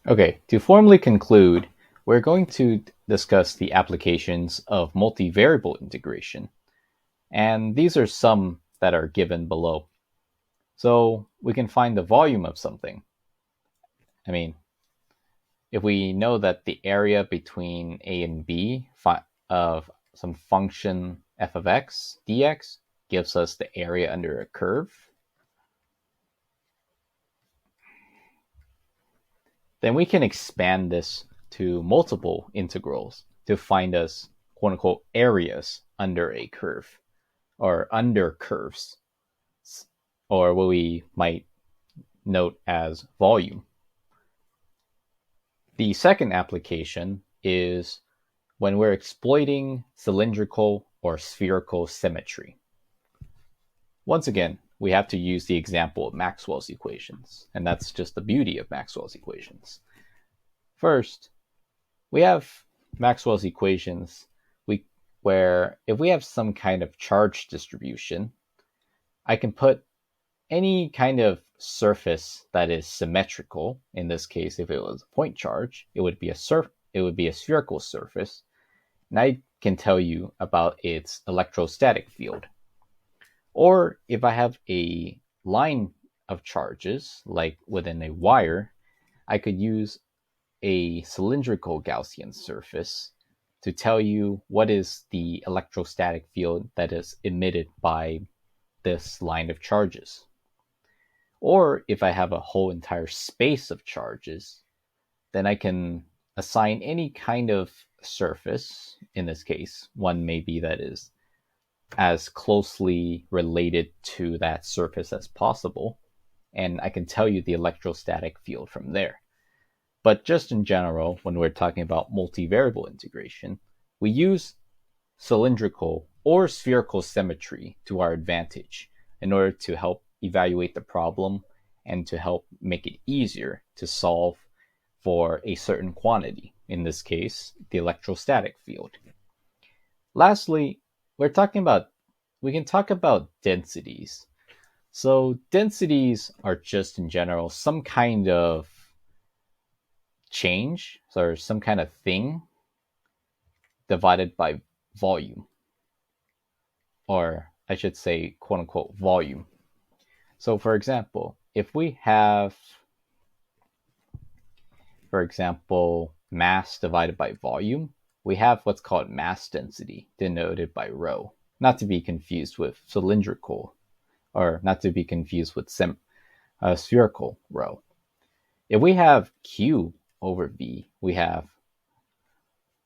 Okay, to formally conclude, we're going to discuss the applications of multivariable integration, and these are some that are given below. So we can find the volume of something. I mean, if we know that the area between a and b of some function f of x dx gives us the area under a curve, then we can expand this to multiple integrals to find us quote unquote areas under a curve or under curves, or what we might note as volume. The second application is when we're exploiting cylindrical or spherical symmetry. Once again, we have to use the example of Maxwell's equations, and that's just the beauty of Maxwell's equations. First, we have Maxwell's equations where if we have some kind of charge distribution, I can put any kind of surface that is symmetrical. In this case, if it was a point charge, it would be a spherical surface, and I can tell you about its electrostatic field. Or if I have a line of charges, like within a wire, I could use a cylindrical Gaussian surface to tell you what is the electrostatic field that is emitted by this line of charges. Or if I have a whole entire space of charges, then I can assign any kind of surface. In this case, one maybe that is as closely related to that surface as possible, and I can tell you the electrostatic field from there. But just in general, when we're talking about multivariable integration, we use cylindrical or spherical symmetry to our advantage in order to help evaluate the problem and to help make it easier to solve for a certain quantity, in this case, the electrostatic field. Lastly, we can talk about densities. So densities are just in general some kind of change or some kind of thing divided by volume, or I should say quote unquote volume. So for example, if we have, for example, mass divided by volume, we have what's called mass density denoted by rho, not to be confused with cylindrical, or not to be confused with spherical rho. If we have Q over V, we have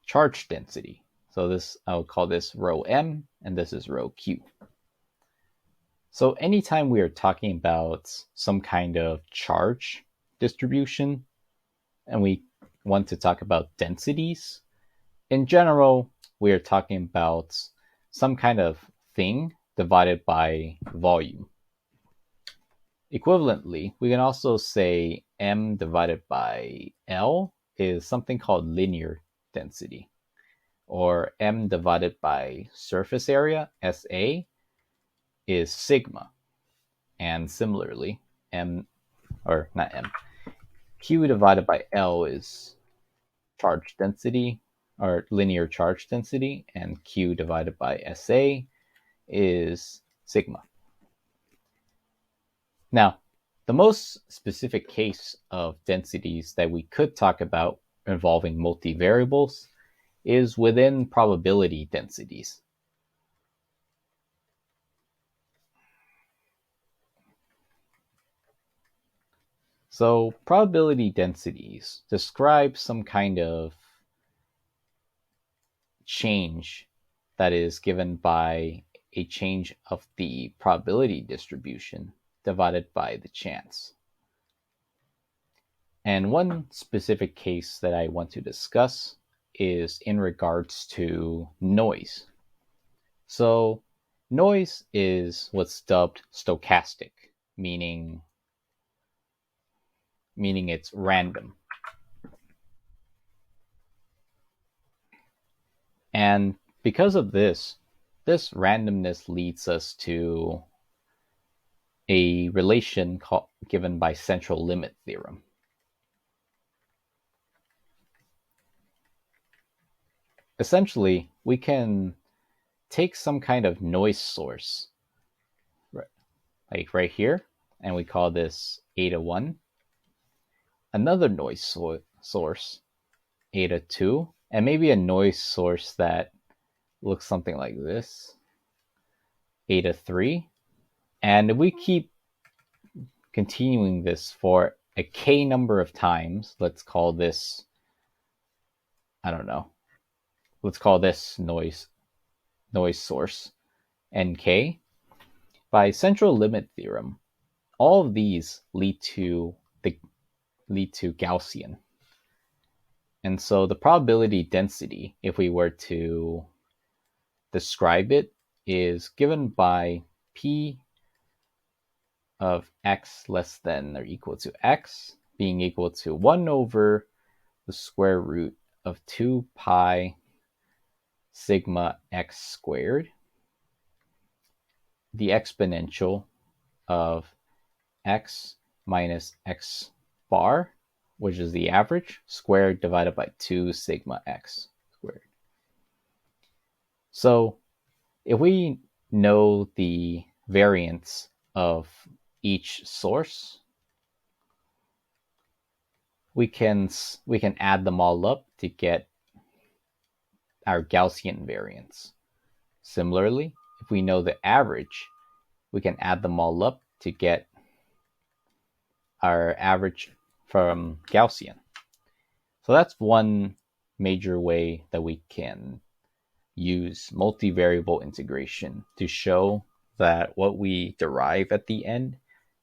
charge density. So this, I would call this rho M, and this is rho Q. So anytime we are talking about some kind of charge distribution, and we want to talk about densities, in general, we are talking about some kind of thing divided by volume. Equivalently, we can also say M divided by L is something called linear density, or M divided by surface area, SA, is sigma. And similarly, Q divided by L is charge density, or linear charge density, and Q divided by SA is sigma. Now, the most specific case of densities that we could talk about involving multivariables is within probability densities. So probability densities describe some kind of change that is given by a change of the probability distribution divided by the chance. And one specific case that I want to discuss is in regards to noise. So noise is what's dubbed stochastic, meaning it's random. And because of this randomness leads us to a relation given by central limit theorem. essentially we can take some kind of noise source, like right here, and we call this eta 1, another noise source, eta 2, and maybe a noise source that looks something like this, eta 3. And if we keep continuing this for a k number of times, let's call this, I don't know, let's call this noise source nk. By central limit theorem, all of these lead to Gaussian. And so the probability density, if we were to describe it, is given by p of x less than or equal to x being equal to 1 over the square root of 2 pi sigma x squared, the exponential of x minus x bar, which is the average, squared divided by 2 sigma x squared. So if we know the variance of each source, we can add them all up to get our Gaussian variance. Similarly, if we know the average, we can add them all up to get our average from Gaussian. So that's one major way that we can use multivariable integration to show that what we derive at the end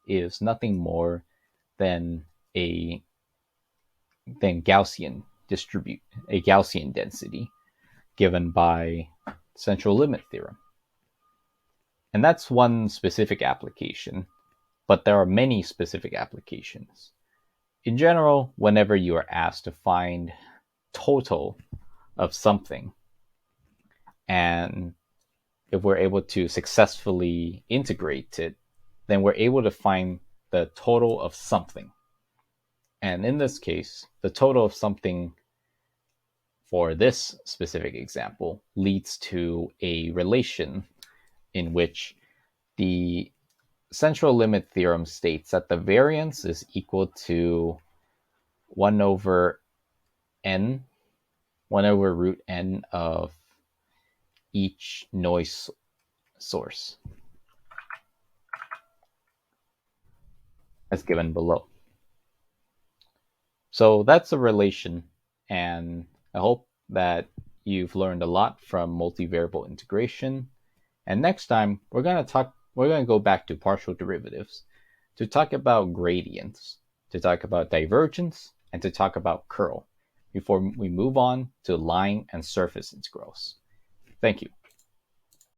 is nothing more than a Gaussian density given by central limit theorem. And that's one specific application, but there are many specific applications. In general, whenever you are asked to find total of something, and if we're able to successfully integrate it, then we're able to find the total of something. And in this case, the total of something for this specific example leads to a relation in which the central limit theorem states that the variance is equal to 1 over root n of each noise source, as given below. So that's a relation, and I hope that you've learned a lot from multivariable integration. And next time we're going to go back to partial derivatives to talk about gradients, to talk about divergence, and to talk about curl before we move on to line and surface integrals. Thank you.